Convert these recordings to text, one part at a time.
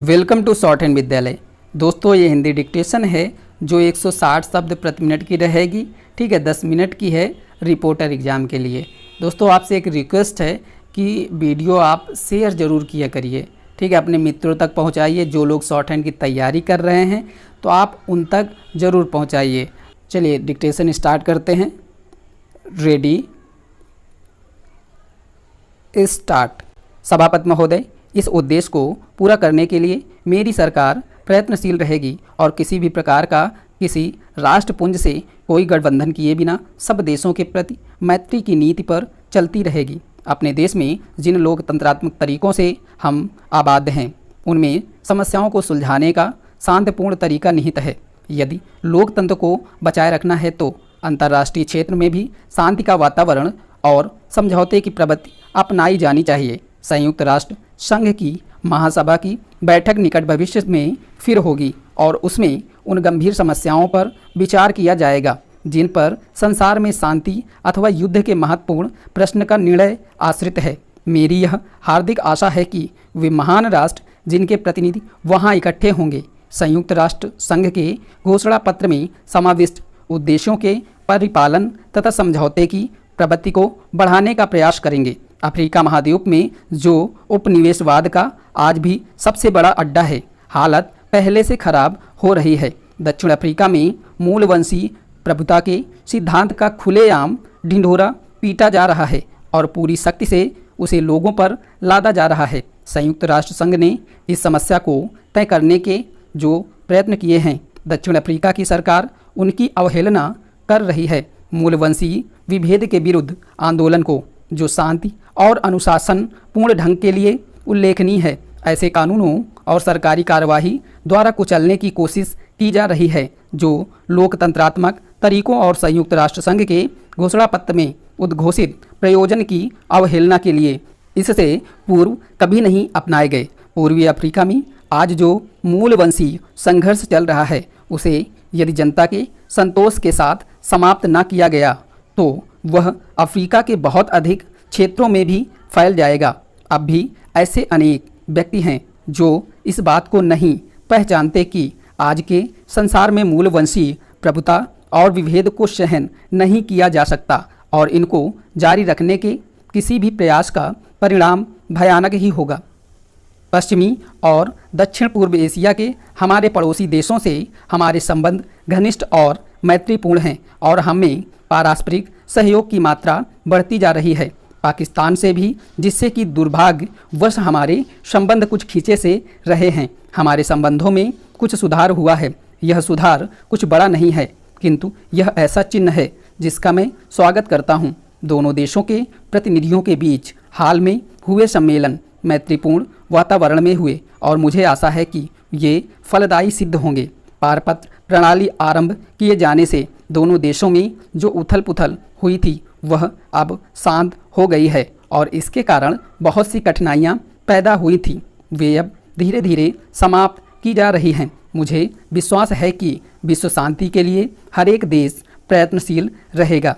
Welcome to short hand विद्यालय। दोस्तों, ये हिंदी डिक्टेशन है जो 160 शब्द प्रति मिनट की रहेगी। ठीक है, 10 मिनट की है रिपोर्टर एग्ज़ाम के लिए। दोस्तों, आपसे एक रिक्वेस्ट है कि वीडियो आप शेयर ज़रूर किया करिए। ठीक है, अपने मित्रों तक पहुंचाइए। जो लोग शॉर्ट हैंड की तैयारी कर रहे हैं तो आप उन तक ज़रूर पहुंचाइए। चलिए डिक्टेशन स्टार्ट करते हैं। Ready start. सभापति महोदय, इस उद्देश्य को पूरा करने के लिए मेरी सरकार प्रयत्नशील रहेगी और किसी भी प्रकार का किसी राष्ट्रपुंज से कोई गठबंधन किए बिना सब देशों के प्रति मैत्री की नीति पर चलती रहेगी। अपने देश में जिन लोकतंत्रात्मक तरीकों से हम आबाद हैं उनमें समस्याओं को सुलझाने का शांतिपूर्ण तरीका निहित है। यदि लोकतंत्र को बचाए रखना है तो अंतर्राष्ट्रीय क्षेत्र में भी शांति का वातावरण और समझौते की प्रवृत्ति अपनाई जानी चाहिए। संयुक्त राष्ट्र संघ की महासभा की बैठक निकट भविष्य में फिर होगी और उसमें उन गंभीर समस्याओं पर विचार किया जाएगा जिन पर संसार में शांति अथवा युद्ध के महत्वपूर्ण प्रश्न का निर्णय आश्रित है। मेरी यह हार्दिक आशा है कि वे महान राष्ट्र जिनके प्रतिनिधि वहां इकट्ठे होंगे संयुक्त राष्ट्र संघ के घोषणा पत्र में समाविष्ट उद्देश्यों के परिपालन तथा समझौते की प्रवृत्ति को बढ़ाने का प्रयास करेंगे। अफ्रीका महाद्वीप में जो उपनिवेशवाद का आज भी सबसे बड़ा अड्डा है, हालत पहले से खराब हो रही है। दक्षिण अफ्रीका में मूलवंशी प्रभुता के सिद्धांत का खुलेआम ढिंढोरा पीटा जा रहा है और पूरी शक्ति से उसे लोगों पर लादा जा रहा है। संयुक्त राष्ट्र संघ ने इस समस्या को तय करने के जो प्रयत्न किए हैं, दक्षिण अफ्रीका की सरकार उनकी अवहेलना कर रही है। मूलवंशी विभेद के विरुद्ध आंदोलन को जो शांति और अनुशासन पूर्ण ढंग के लिए उल्लेखनीय है, ऐसे कानूनों और सरकारी कार्यवाही द्वारा कुचलने की कोशिश की जा रही है जो लोकतंत्रात्मक तरीकों और संयुक्त राष्ट्र संघ के घोषणा पत्र में उद्घोषित प्रयोजन की अवहेलना के लिए इससे पूर्व कभी नहीं अपनाए गए। पूर्वी अफ्रीका में आज जो मूलवंशी संघर्ष चल रहा है उसे यदि जनता के संतोष के साथ समाप्त न किया गया तो वह अफ्रीका के बहुत अधिक क्षेत्रों में भी फैल जाएगा। अब भी ऐसे अनेक व्यक्ति हैं जो इस बात को नहीं पहचानते कि आज के संसार में मूलवंशी प्रभुता और विभेद को सहन नहीं किया जा सकता और इनको जारी रखने के किसी भी प्रयास का परिणाम भयानक ही होगा। पश्चिमी और दक्षिण पूर्व एशिया के हमारे पड़ोसी देशों से हमारे संबंध घनिष्ठ और मैत्रीपूर्ण हैं और हमें पारस्परिक सहयोग की मात्रा बढ़ती जा रही है। पाकिस्तान से भी, जिससे कि दुर्भाग्यवश हमारे संबंध कुछ खींचे से रहे हैं, हमारे संबंधों में कुछ सुधार हुआ है। यह सुधार कुछ बड़ा नहीं है किंतु यह ऐसा चिन्ह है जिसका मैं स्वागत करता हूँ। दोनों देशों के प्रतिनिधियों के बीच हाल में हुए सम्मेलन मैत्रीपूर्ण वातावरण में हुए और मुझे आशा है कि ये फलदायी सिद्ध होंगे। पारपत्र प्रणाली आरंभ किए जाने से दोनों देशों में जो उथल पुथल हुई थी वह अब शांत हो गई है और इसके कारण बहुत सी कठिनाइयाँ पैदा हुई थी, वे अब धीरे धीरे समाप्त की जा रही हैं। मुझे विश्वास है कि विश्व शांति के लिए हर एक देश प्रयत्नशील रहेगा।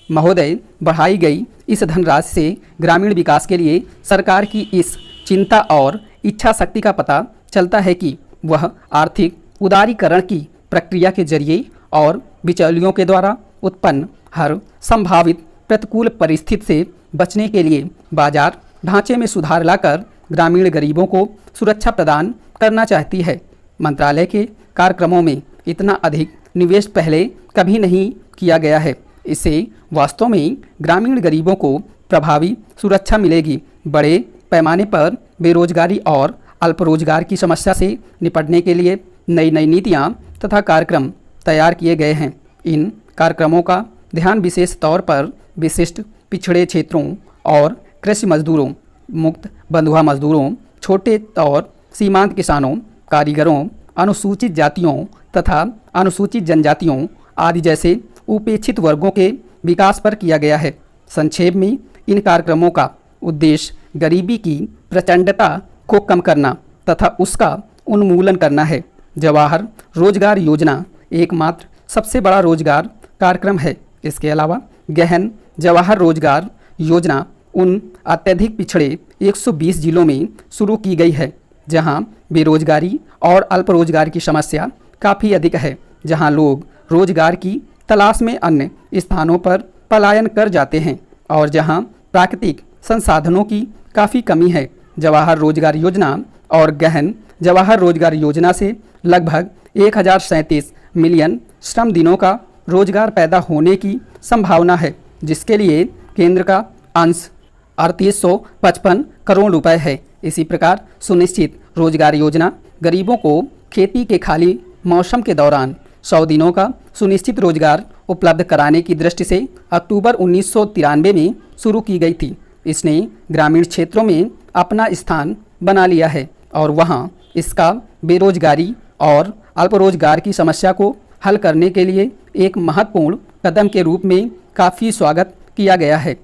महोदय, बढ़ाई गई इस धनराशि से ग्रामीण विकास के लिए सरकार की इस चिंता और इच्छा शक्ति का पता चलता है कि वह आर्थिक उदारीकरण की प्रक्रिया के जरिए और बिचौलियों के द्वारा उत्पन्न हर संभावित प्रतिकूल परिस्थिति से बचने के लिए बाजार ढांचे में सुधार लाकर ग्रामीण गरीबों को सुरक्षा प्रदान करना चाहती है। मंत्रालय के कार्यक्रमों में इतना अधिक निवेश पहले कभी नहीं किया गया है। इससे वास्तव में ग्रामीण गरीबों को प्रभावी सुरक्षा मिलेगी। बड़े पैमाने पर बेरोजगारी और अल्प रोजगार की समस्या से निपटने के लिए नई नई नीतियाँ तथा कार्यक्रम तैयार किए गए हैं। इन कार्यक्रमों का ध्यान विशेष तौर पर विशिष्ट पिछड़े क्षेत्रों और कृषि मजदूरों, मुक्त बंधुआ मजदूरों, छोटे और सीमांत किसानों, कारीगरों, अनुसूचित जातियों तथा अनुसूचित जनजातियों आदि जैसे उपेक्षित वर्गों के विकास पर किया गया है। संक्षेप में इन कार्यक्रमों का उद्देश्य गरीबी की प्रचंडता को कम करना तथा उसका उन्मूलन करना है। जवाहर रोजगार योजना एकमात्र सबसे बड़ा रोजगार कार्यक्रम है। इसके अलावा गहन जवाहर रोजगार योजना उन अत्यधिक पिछड़े 120 जिलों में शुरू की गई है जहां बेरोजगारी और अल्प रोजगार की समस्या काफ़ी अधिक है, जहां लोग रोजगार की तलाश में अन्य स्थानों पर पलायन कर जाते हैं और जहां प्राकृतिक संसाधनों की काफ़ी कमी है। जवाहर रोजगार योजना और गहन जवाहर रोजगार योजना से लगभग 1037 मिलियन श्रम दिनों का रोजगार पैदा होने की संभावना है, जिसके लिए केंद्र का अंश 3855 करोड़ रुपए है। इसी प्रकार सुनिश्चित रोजगार योजना गरीबों को खेती के खाली मौसम के दौरान 100 दिनों का सुनिश्चित रोजगार उपलब्ध कराने की दृष्टि से अक्टूबर 1993 में शुरू की गई थी। इसने ग्रामीण क्षेत्रों में अपना स्थान बना लिया है और वहां इसका बेरोजगारी और अल्प रोजगार की समस्या को हल करने के लिए एक महत्वपूर्ण कदम के रूप में काफ़ी स्वागत किया गया है।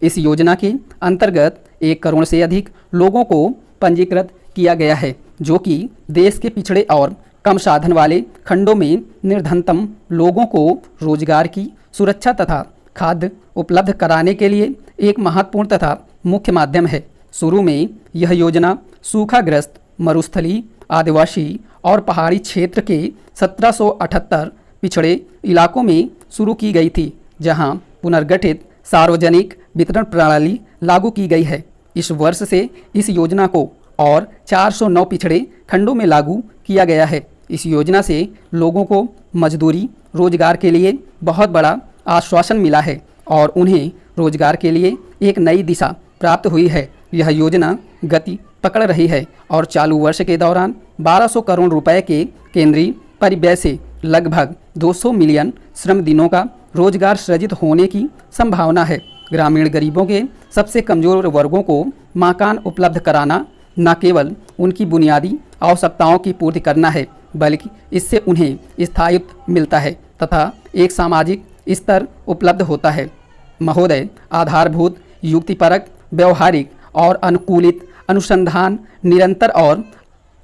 इस योजना के अंतर्गत 1 करोड़ से अधिक लोगों को पंजीकृत किया गया है, जो कि देश के पिछड़े और कम साधन वाले खंडों में निर्धनतम लोगों को रोजगार की सुरक्षा तथा खाद्य उपलब्ध कराने के लिए एक महत्वपूर्ण तथा मुख्य माध्यम है। शुरू में यह योजना सूखाग्रस्त, मरुस्थली, आदिवासी और पहाड़ी क्षेत्र के 1778 पिछड़े इलाकों में शुरू की गई थी, जहां पुनर्गठित सार्वजनिक वितरण प्रणाली लागू की गई है। इस वर्ष से इस योजना को और 409 पिछड़े खंडों में लागू किया गया है। इस योजना से लोगों को मजदूरी रोजगार के लिए बहुत बड़ा आश्वासन मिला है और उन्हें रोजगार के लिए एक नई दिशा प्राप्त हुई है। यह योजना गति पकड़ रही है और चालू वर्ष के दौरान 1200 करोड़ रुपए के केंद्रीय परिव्यय से लगभग 200 मिलियन श्रम दिनों का रोजगार सृजित होने की संभावना है। ग्रामीण गरीबों के सबसे कमजोर वर्गों को मकान उपलब्ध कराना न केवल उनकी बुनियादी आवश्यकताओं की पूर्ति करना है, बल्कि इससे उन्हें स्थायित्व मिलता है तथा एक सामाजिक स्तर उपलब्ध होता है। महोदय, आधारभूत, युक्तिपरक, व्यवहारिक और अनुकूलित अनुसंधान निरंतर और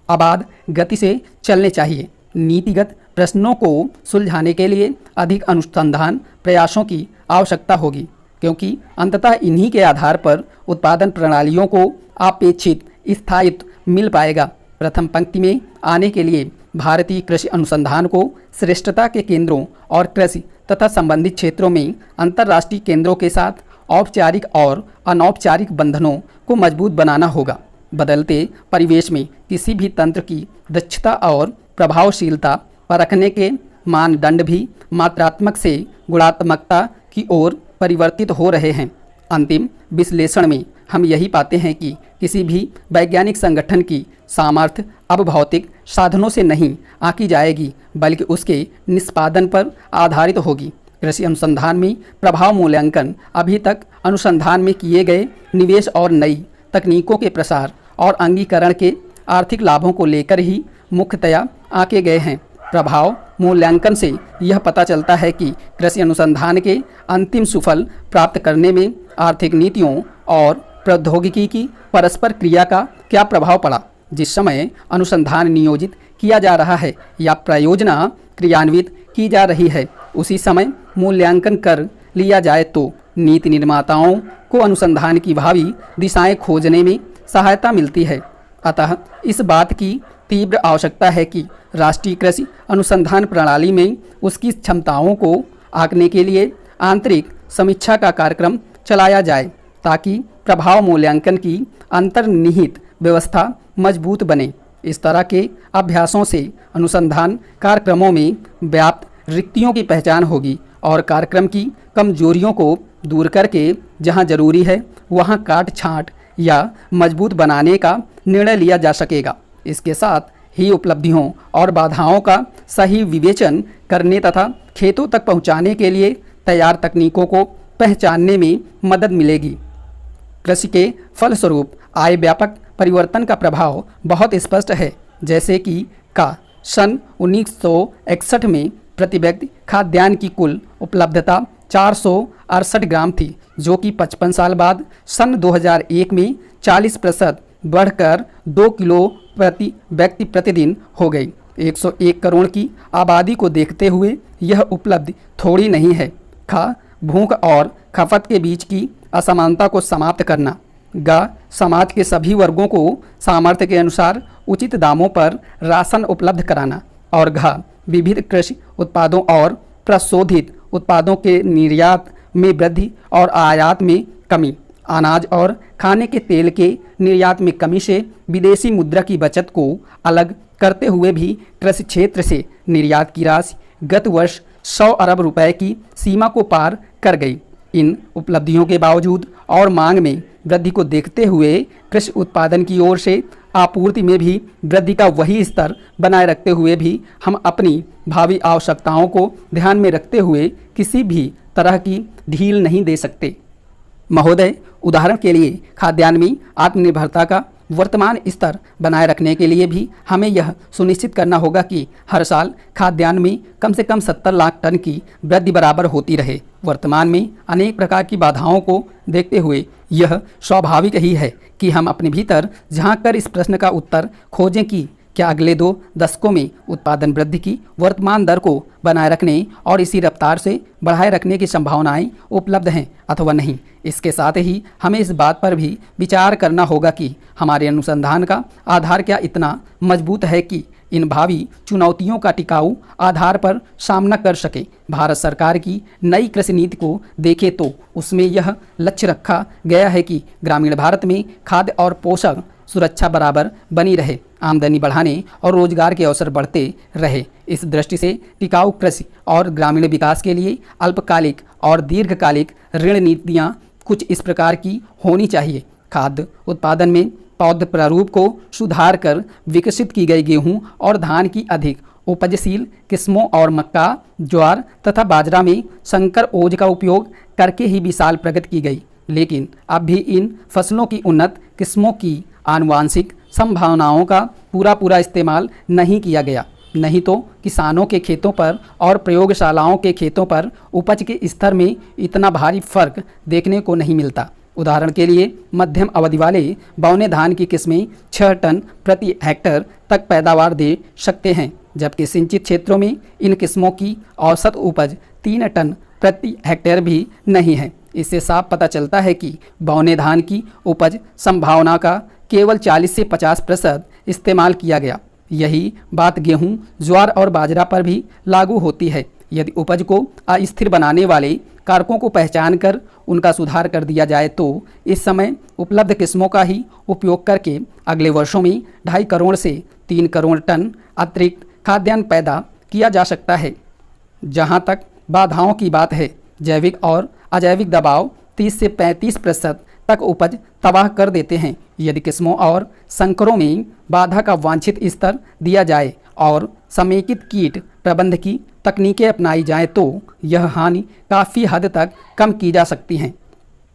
आबाद गति से चलने चाहिए। नीतिगत प्रश्नों को सुलझाने के लिए अधिक अनुसंधान प्रयासों की आवश्यकता होगी, क्योंकि अंततः इन्हीं के आधार पर उत्पादन प्रणालियों को अपेक्षित स्थायित्व मिल पाएगा। प्रथम पंक्ति में आने के लिए भारतीय कृषि अनुसंधान को श्रेष्ठता के केंद्रों और कृषि तथा संबंधित क्षेत्रों में अंतर्राष्ट्रीय केंद्रों के साथ औपचारिक और अनौपचारिक बंधनों को मजबूत बनाना होगा। बदलते परिवेश में किसी भी तंत्र की दक्षता और प्रभावशीलता परखने के मानदंड भी मात्रात्मक से गुणात्मकता की ओर परिवर्तित हो रहे हैं। अंतिम विश्लेषण में हम यही पाते हैं कि किसी भी वैज्ञानिक संगठन की सामर्थ्य अब भौतिक साधनों से नहीं आंकी जाएगी, बल्कि उसके निष्पादन पर आधारित होगी। कृषि अनुसंधान में प्रभाव मूल्यांकन अभी तक अनुसंधान में किए गए निवेश और नई तकनीकों के प्रसार और अंगीकरण के आर्थिक लाभों को लेकर ही मुख्यतया आंके गए हैं। प्रभाव मूल्यांकन से यह पता चलता है कि कृषि अनुसंधान के अंतिम सुफल प्राप्त करने में आर्थिक नीतियों और प्रौद्योगिकी की परस्पर क्रिया का क्या प्रभाव पड़ा। जिस समय अनुसंधान नियोजित किया जा रहा है या परियोजना क्रियान्वित की जा रही है, उसी समय मूल्यांकन कर लिया जाए तो नीति निर्माताओं को अनुसंधान की भावी दिशाएं खोजने में सहायता मिलती है। अतः इस बात की तीव्र आवश्यकता है कि राष्ट्रीय कृषि अनुसंधान प्रणाली में उसकी क्षमताओं को आंकने के लिए आंतरिक समीक्षा का कार्यक्रम चलाया जाए, ताकि प्रभाव मूल्यांकन की अंतर्निहित व्यवस्था मजबूत बने। इस तरह के अभ्यासों से अनुसंधान कार्यक्रमों में व्याप्त रिक्तियों की पहचान होगी और कार्यक्रम की कमजोरियों को दूर करके जहां जरूरी है वहां काट छांट या मजबूत बनाने का निर्णय लिया जा सकेगा। इसके साथ ही उपलब्धियों और बाधाओं का सही विवेचन करने तथा खेतों तक पहुंचाने के लिए तैयार तकनीकों को पहचानने में मदद मिलेगी। कृषि के फलस्वरूप आय व्यापक परिवर्तन का प्रभाव बहुत स्पष्ट है, जैसे कि सन 1961 में प्रति व्यक्ति खाद्यान्न की कुल उपलब्धता 468 ग्राम थी, जो कि 55 साल बाद सन 2001 में 40% बढ़कर 2 किलो प्रति व्यक्ति प्रतिदिन हो गई। 101 करोड़ की आबादी को देखते हुए यह उपलब्धि थोड़ी नहीं है। भूख और खपत के बीच की असमानता को समाप्त करना ग समाज के सभी वर्गों को सामर्थ्य के अनुसार उचित दामों पर राशन उपलब्ध कराना। और घ विविध कृषि उत्पादों और प्रशोधित उत्पादों के निर्यात में वृद्धि और आयात में कमी। अनाज और खाने के तेल के निर्यात में कमी से विदेशी मुद्रा की बचत को अलग करते हुए भी कृषि क्षेत्र से निर्यात की राशि गत वर्ष 100 अरब रुपए की सीमा को पार कर गई। इन उपलब्धियों के बावजूद और मांग में वृद्धि को देखते हुए कृषि उत्पादन की ओर से आपूर्ति में भी वृद्धि का वही स्तर बनाए रखते हुए भी हम अपनी भावी आवश्यकताओं को ध्यान में रखते हुए किसी भी तरह की ढील नहीं दे सकते। महोदय, उदाहरण के लिए खाद्यान्न में आत्मनिर्भरता का वर्तमान स्तर बनाए रखने के लिए भी हमें यह सुनिश्चित करना होगा कि हर साल खाद्यान्न में कम से कम 70 लाख टन की वृद्धि बराबर होती रहे। वर्तमान में अनेक प्रकार की बाधाओं को देखते हुए यह स्वाभाविक ही है कि हम अपने भीतर झांक कर इस प्रश्न का उत्तर खोजें कि क्या अगले 2 दशकों में उत्पादन वृद्धि की वर्तमान दर को बनाए रखने और इसी रफ्तार से बढ़ाए रखने की संभावनाएं उपलब्ध हैं अथवा नहीं। इसके साथ ही हमें इस बात पर भी विचार करना होगा कि हमारे अनुसंधान का आधार क्या इतना मजबूत है कि इन भावी चुनौतियों का टिकाऊ आधार पर सामना कर सके। भारत सरकार की नई कृषि नीति को देखें तो उसमें यह लक्ष्य रखा गया है कि ग्रामीण भारत में खाद्य और पोषण सुरक्षा बराबर बनी रहे, आमदनी बढ़ाने और रोजगार के अवसर बढ़ते रहे। इस दृष्टि से टिकाऊ कृषि और ग्रामीण विकास के लिए अल्पकालिक और दीर्घकालिक ऋण नीतियाँ कुछ इस प्रकार की होनी चाहिए। खाद्य उत्पादन में पौध प्रारूप को सुधार कर विकसित की गई गेहूं और धान की अधिक उपजशील किस्मों और मक्का, ज्वार तथा बाजरा में संकर ओज का उपयोग करके ही विशाल प्रगति की गई। लेकिन अब भी इन फसलों की उन्नत किस्मों की आनुवांशिक संभावनाओं का पूरा इस्तेमाल नहीं किया गया, नहीं तो किसानों के खेतों पर और प्रयोगशालाओं के खेतों पर उपज के स्तर में इतना भारी फर्क देखने को नहीं मिलता। उदाहरण के लिए मध्यम अवधि वाले बौने धान की किस्में 6 टन प्रति हेक्टेयर तक पैदावार दे सकते हैं, जबकि सिंचित क्षेत्रों में इन किस्मों की औसत उपज 3 टन प्रति हेक्टेयर भी नहीं है। इससे साफ पता चलता है कि बौने धान की उपज संभावना का केवल 40 से 50% इस्तेमाल किया गया। यही बात गेहूं, ज्वार और बाजरा पर भी लागू होती है। यदि उपज को अस्थिर बनाने वाले कारकों को पहचान कर उनका सुधार कर दिया जाए तो इस समय उपलब्ध किस्मों का ही उपयोग करके अगले वर्षों में 2.5 करोड़ से 3 करोड़ टन अतिरिक्त खाद्यान्न पैदा किया जा सकता है। जहां तक बाधाओं की बात है, जैविक और अजैविक दबाव 30 से 35% तक उपज तबाह कर देते हैं। यदि किस्मों और संकरों में बाधा का वांछित स्तर दिया जाए और समेकित कीट प्रबंध की तकनीकें अपनाई जाएं तो यह हानि काफ़ी हद तक कम की जा सकती हैं।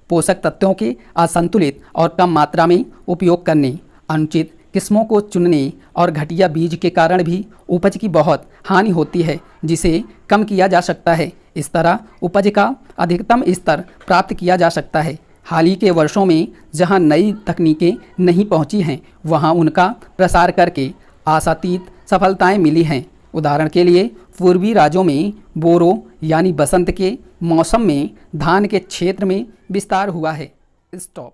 पोषक तत्वों के असंतुलित और कम मात्रा में उपयोग करने, अनुचित किस्मों को चुनने और घटिया बीज के कारण भी उपज की बहुत हानि होती है, जिसे कम किया जा सकता है। इस तरह उपज का अधिकतम स्तर प्राप्त किया जा सकता है। हाल ही के वर्षों में जहां नई तकनीकें नहीं पहुंची हैं, वहां उनका प्रसार करके आशातीत सफलताएं मिली हैं। उदाहरण के लिए पूर्वी राज्यों में बोरो यानी बसंत के मौसम में धान के क्षेत्र में विस्तार हुआ है। स्टॉप।